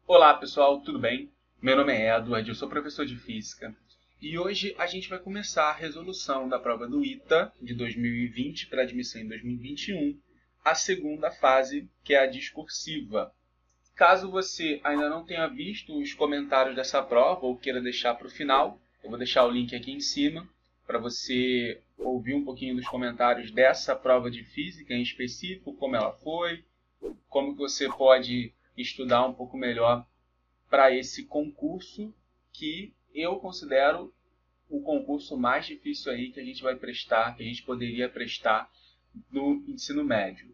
Olá pessoal, tudo bem? Meu nome é Edward, eu sou professor de Física e hoje a gente vai começar a resolução da prova do ITA de 2020 para admissão em 2021, a segunda fase, que é a discursiva. Caso você ainda não tenha visto os comentários dessa prova ou queira deixar para o final, eu vou deixar o link aqui em cima para você ouvir um pouquinho dos comentários dessa prova de Física em específico, como ela foi, como que você pode estudar um pouco melhor para esse concurso que eu considero o concurso mais difícil aí que a gente vai prestar, que a gente poderia prestar no ensino médio.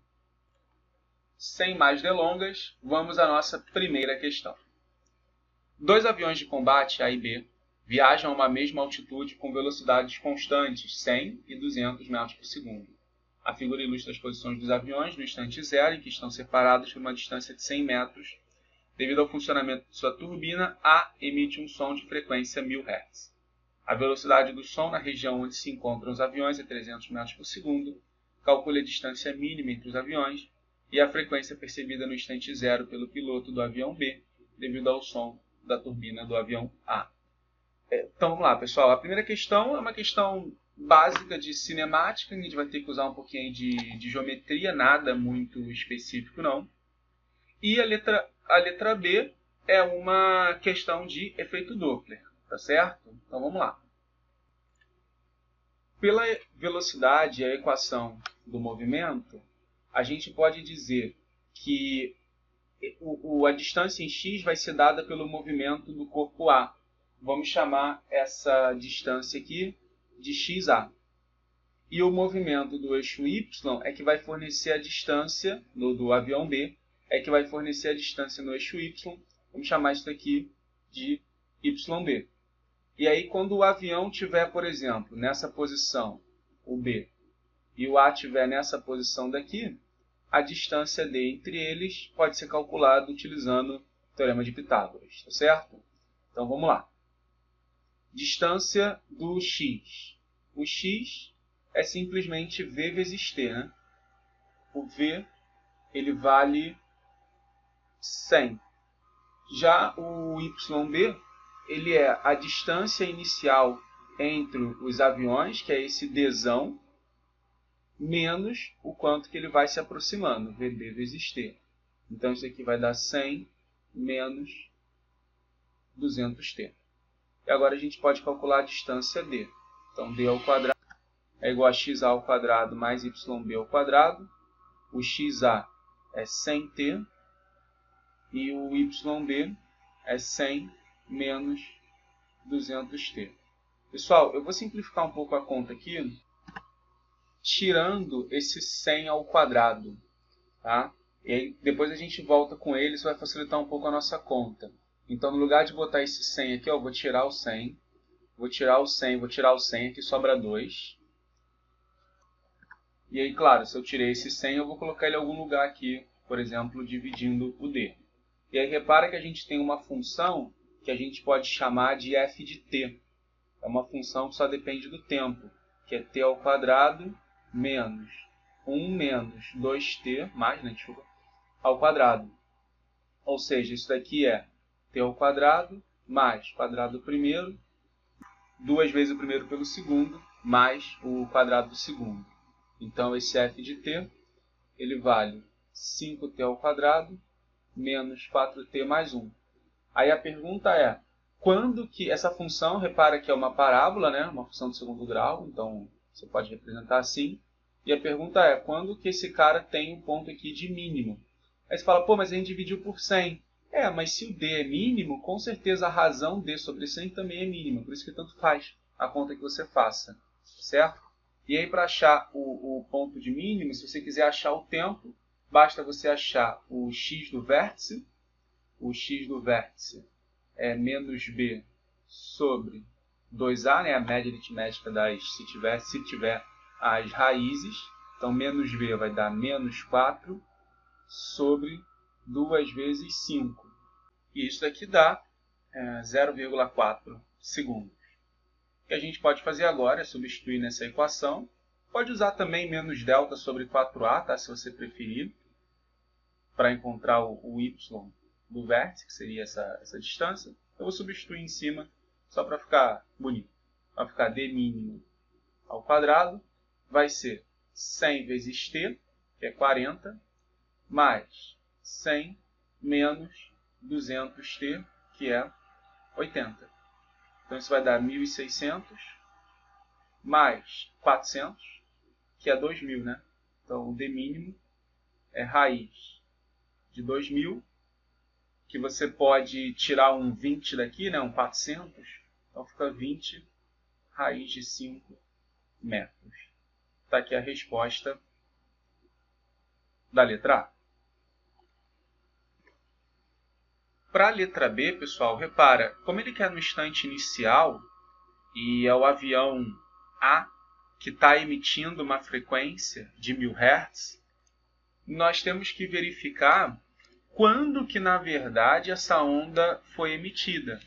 Sem mais delongas, vamos à nossa primeira questão. Dois aviões de combate A e B viajam a uma mesma altitude com velocidades constantes, 100 e 200 metros por segundo. A figura ilustra as posições dos aviões no instante zero, em que estão separados por uma distância de 100 metros. Devido ao funcionamento de sua turbina, A emite um som de frequência 1000 Hz. A velocidade do som na região onde se encontram os aviões é 300 metros por segundo. Calcule a distância mínima entre os aviões e a frequência percebida no instante zero pelo piloto do avião B, devido ao som da turbina do avião A. Então vamos lá, pessoal. A primeira questão é uma questão básica de cinemática, a gente vai ter que usar um pouquinho de geometria, nada muito específico não. E a letra B é uma questão de efeito Doppler, tá certo? Então vamos lá. Pela velocidade e a equação do movimento, a gente pode dizer que a distância em x vai ser dada pelo movimento do corpo A. Vamos chamar essa distância aqui de xa. E o movimento do eixo y é que vai fornecer a distância do avião B, é que vai fornecer a distância no eixo y. Vamos chamar isso daqui de yb. E aí, quando o avião estiver, por exemplo, nessa posição, o B, e o A estiver nessa posição daqui, a distância D entre eles pode ser calculada utilizando o Teorema de Pitágoras, tá certo? Então, vamos lá. Distância do x. O x é simplesmente V vezes T, né? O V, ele vale 100. Já o YB, ele é a distância inicial entre os aviões, que é esse Dzão, menos o quanto que ele vai se aproximando, VB vezes T. Então, isso aqui vai dar 100 menos 200T. E agora a gente pode calcular a distância D. Então, D ao quadrado é igual a xa ao quadrado mais yb ao quadrado. O xa é 100T. E o yb é 100 menos 200T. Pessoal, eu vou simplificar um pouco a conta aqui, tirando esse 100 ao quadrado. Tá? E aí, depois a gente volta com ele, isso vai facilitar um pouco a nossa conta. Então, no lugar de botar esse 100 aqui, eu vou tirar o 100. Vou tirar o 100, vou tirar o 100, aqui sobra 2. E aí, claro, se eu tirei esse 100, eu vou colocar ele em algum lugar aqui, por exemplo, dividindo o D. E aí, repara que a gente tem uma função que a gente pode chamar de f de t. É uma função que só depende do tempo, que é t ao quadrado menos 1 menos 2t, mais, né, desculpa, ao quadrado. Ou seja, isso daqui é t ao quadrado mais quadrado do primeiro, 2 vezes o primeiro pelo segundo, mais o quadrado do segundo. Então, esse f de t, ele vale 5t ao quadrado menos 4t mais 1. Aí a pergunta é, quando que essa função, repara que é uma parábola, né? Uma função de segundo grau, então você pode representar assim. E a pergunta é, quando que esse cara tem um ponto aqui de mínimo? Aí você fala, pô, mas a gente dividiu por 100. Mas se o d é mínimo, com certeza a razão d sobre 100 também é mínima. Por isso que tanto faz a conta que você faça, certo? E aí, para achar o ponto de mínimo, se você quiser achar o tempo, basta você achar o x do vértice. O x do vértice é menos b sobre 2a, né? A média aritmética se tiver as raízes. Então, menos b vai dar menos 4 sobre 2 vezes 5. E isso daqui dá 0,4 segundos. O que a gente pode fazer agora é substituir nessa equação. Pode usar também menos delta sobre 4a, tá? Se você preferir, para encontrar o y do vértice, que seria essa distância. Eu vou substituir em cima, só para ficar bonito. Vai ficar d mínimo ao quadrado, vai ser 100 vezes t, que é 40, mais 100 menos 200t, que é 80. Então isso vai dar 1.600 mais 400, que é 2.000, né? Então o d mínimo é raiz de 2.000, que você pode tirar um 20 daqui, né? Um 400, então fica 20 raiz de 5 metros. Está aqui a resposta da letra A. Para a letra B, pessoal, repara, como ele quer no instante inicial, e é o avião A que está emitindo uma frequência de 1000 Hz, nós temos que verificar quando que, na verdade, essa onda foi emitida.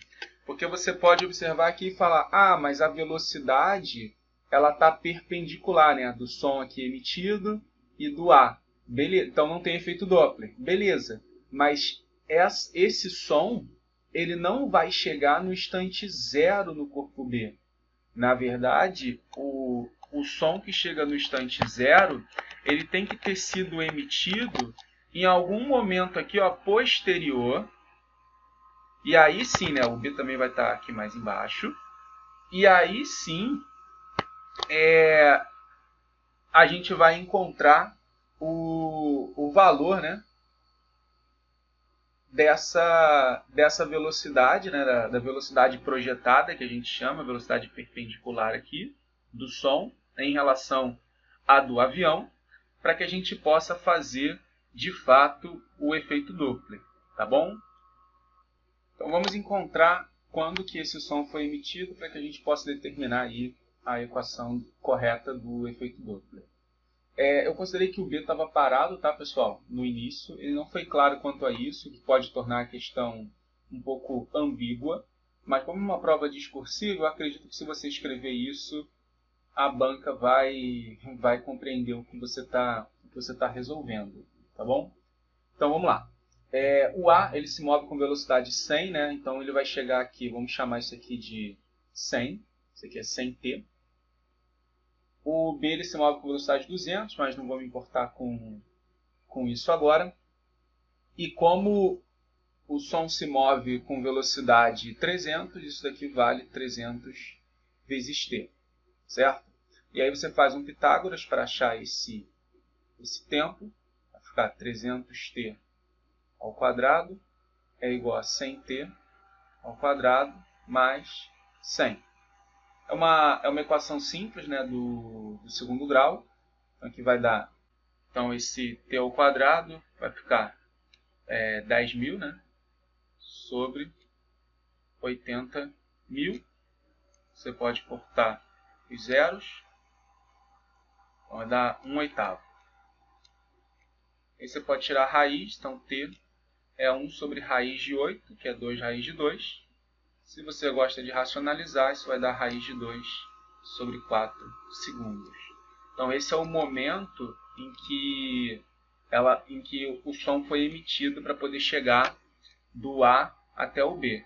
Porque você pode observar aqui e falar, ah, mas a velocidade ela está perpendicular, né, do som aqui emitido e do A. Beleza. Então não tem efeito Doppler. Beleza. Mas esse som ele não vai chegar no instante zero no corpo B. Na verdade, o som que chega no instante zero, ele tem que ter sido emitido em algum momento aqui, ó, posterior. E aí sim, né, o B também vai estar aqui mais embaixo. E aí sim, a gente vai encontrar o valor, né, dessa velocidade, né, da velocidade projetada, que a gente chama, velocidade perpendicular aqui, do som, em relação à do avião, para que a gente possa fazer, de fato, o efeito Doppler, tá bom? Então vamos encontrar quando que esse som foi emitido para que a gente possa determinar aí a equação correta do efeito Doppler. Eu considerei que o B estava parado, tá, pessoal? No início. Ele não foi claro quanto a isso, que pode tornar a questão um pouco ambígua. Mas como uma prova discursiva, eu acredito que se você escrever isso, a banca vai compreender o que você está resolvendo, tá bom? Então vamos lá. O A ele se move com velocidade 100, né? Então ele vai chegar aqui, vamos chamar isso aqui de 100. Isso aqui é 100t. O B ele se move com velocidade 200, mas não vou me importar com isso agora. E como o som se move com velocidade 300, isso daqui vale 300 vezes t, certo? E aí você faz um Pitágoras para achar esse tempo. Vai ficar 300t ao quadrado é igual a 100t ao quadrado mais 100. É uma equação simples, né, do segundo grau. Então aqui vai dar, então esse t ao quadrado vai ficar 10.000, né, sobre 80.000. Você pode cortar os zeros, então vai dar 1/8. Aí você pode tirar a raiz, então t é 1 sobre raiz de 8, que é 2 raiz de 2. Se você gosta de racionalizar, isso vai dar raiz de 2 sobre 4 segundos. Então esse é o momento em que o som foi emitido para poder chegar do A até o B.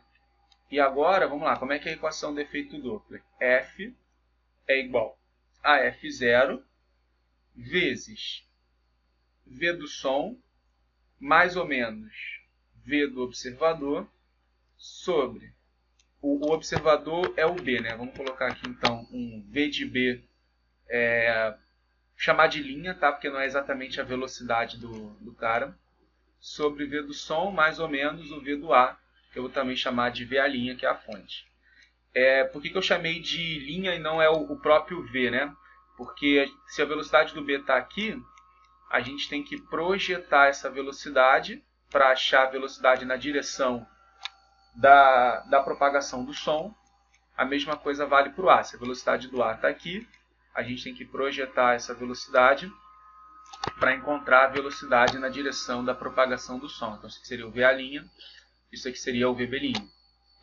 E agora, vamos lá, como é que é a equação do efeito Doppler? F é igual a F0 vezes V do som, mais ou menos V do observador, sobre o observador é o B, né? Vamos colocar aqui então um V de B, chamar de linha, tá? Porque não é exatamente a velocidade do cara, sobre V do som, mais ou menos o V do A, que eu vou também chamar de V', que é a fonte. Por que eu chamei de linha e não é o próprio V, né? Porque se a velocidade do B está aqui, a gente tem que projetar essa velocidade para achar a velocidade na direção da propagação do som. A mesma coisa vale para o A. Se a velocidade do A está aqui, a gente tem que projetar essa velocidade para encontrar a velocidade na direção da propagação do som. Então, isso aqui seria o V', isso aqui seria o VB'.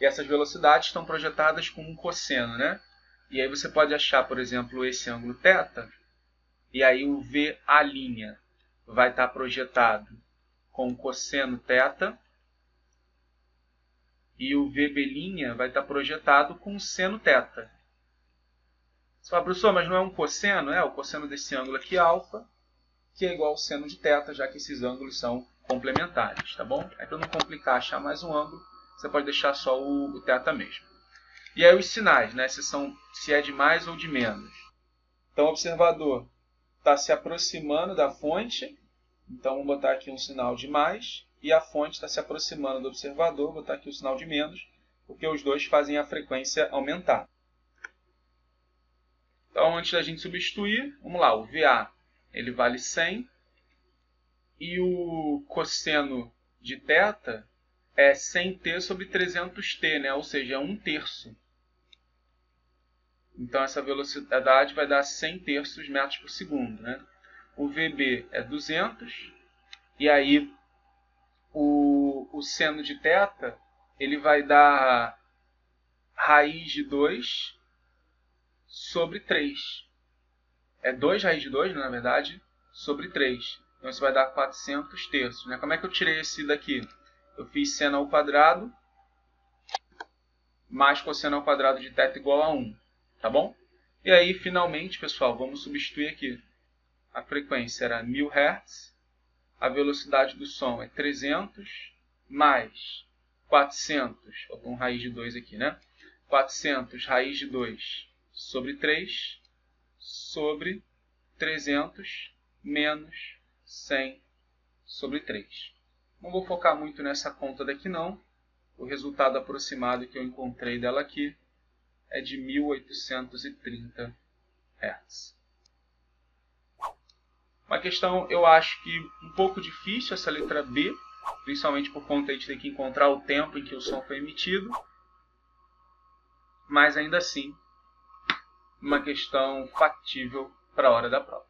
E essas velocidades estão projetadas com um cosseno, né? E aí você pode achar, por exemplo, esse ângulo θ, e aí o VA' vai estar projetado com o cosseno θ, E o VB' vai estar projetado com seno θ. Você fala, professor, mas não é um cosseno? É, o cosseno desse ângulo aqui, alfa, que é igual ao seno de θ, já que esses ângulos são complementares, tá bom? Aí, para não complicar, achar mais um ângulo, você pode deixar só o θ mesmo. E aí os sinais, né? Se é de mais ou de menos. Então, o observador está se aproximando da fonte, então vamos botar aqui um sinal de mais, e a fonte está se aproximando do observador, vou botar aqui o sinal de menos, porque os dois fazem a frequência aumentar. Então, antes da gente substituir, vamos lá, o VA ele vale 100, e o cosseno de θ é 100t sobre 300t, né? Ou seja, é 1/3. Então, essa velocidade vai dar 100 terços metros por segundo, né? O VB é 200, e aí o seno de θ ele vai dar raiz de 2 sobre 3. É 2 raiz de 2, na verdade, sobre 3. Então, isso vai dar 400 terços, né? Como é que eu tirei esse daqui? Eu fiz seno ao quadrado mais cosseno ao quadrado de θ igual a 1. Tá bom? E aí, finalmente, pessoal, vamos substituir aqui. A frequência era 1000 Hz, a velocidade do som é 300, mais 400, vou com raiz de 2 aqui, né? 400 raiz de 2 sobre 3, sobre 300, menos 100 sobre 3. Não vou focar muito nessa conta daqui, não. O resultado aproximado que eu encontrei dela aqui é de 1830 Hz. Uma questão, eu acho que um pouco difícil, essa letra B, principalmente por conta de ter que encontrar o tempo em que o som foi emitido, mas ainda assim, uma questão factível para a hora da prova.